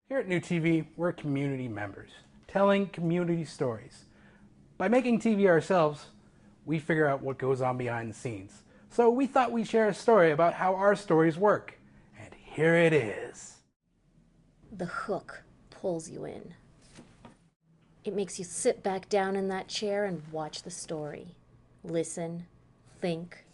Here at NUTV, we're community members, telling community stories. By making TV ourselves, we figure out what goes on behind the scenes. So we thought we'd share a story about how our stories work. And here it is. The hook pulls you in. It makes you sit back down in that chair and watch the story. Listen, think,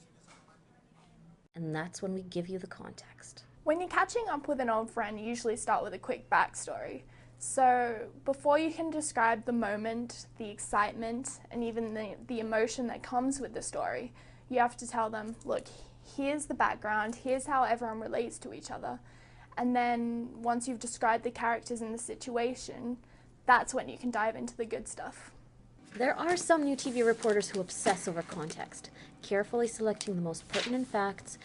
and that's when we give you the context. When you're catching up with an old friend, you usually start with a quick backstory. So before you can describe the moment, the excitement, and even the emotion that comes with the story, you have to tell them, look, here's the background, here's how everyone relates to each other. And then once you've described the characters and the situation, that's when you can dive into the good stuff. There are some NUTV reporters who obsess over context, carefully selecting the most pertinent facts,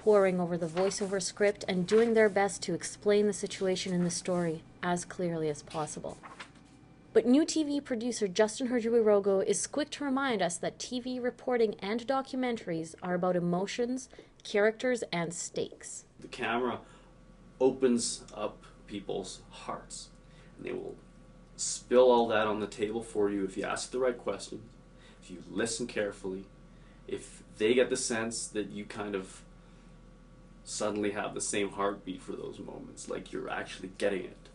poring over the voiceover script, and doing their best to explain the situation in the story as clearly as possible. But NUTV producer Justin Herjuirogo is quick to remind us that TV reporting and documentaries are about emotions, characters, and stakes. The camera opens up people's hearts, and they will spill all that on the table for you if you ask the right questions, if you listen carefully, if they get the sense that you kind of suddenly have the same heartbeat for those moments, like you're actually getting it.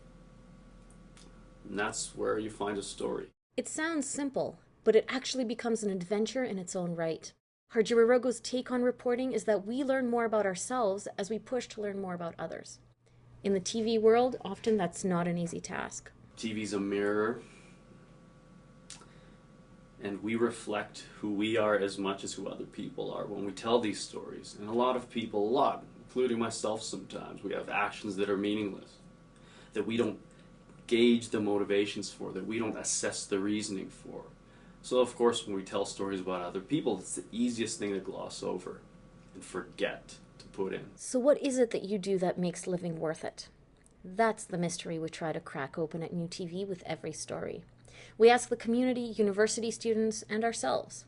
And that's where you find a story. It sounds simple, but it actually becomes an adventure in its own right. Herjuirogo's take on reporting is that we learn more about ourselves as we push to learn more about others. In the TV world, often that's not an easy task. TV's a mirror, and we reflect who we are as much as who other people are when we tell these stories. And a lot of people, including myself sometimes, we have actions that are meaningless, that we don't gauge the motivations for, that we don't assess the reasoning for. So of course when we tell stories about other people, it's the easiest thing to gloss over and forget to put in. So what is it that you do that makes living worth it? That's the mystery we try to crack open at NUTV with every story. We ask the community, university students, and ourselves.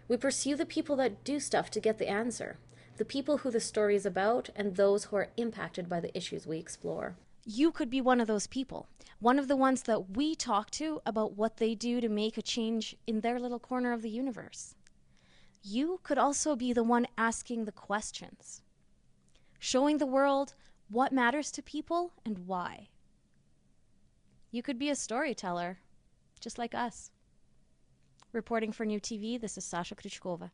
We pursue the people that do stuff to get the answer, the people who the story is about, and those who are impacted by the issues we explore. You could be one of those people, one of the ones that we talk to about what they do to make a change in their little corner of the universe. You could also be the one asking the questions, showing the world what matters to people and why. You could be a storyteller, just like us. Reporting for NUTV, this is Sasha Krioutchkova.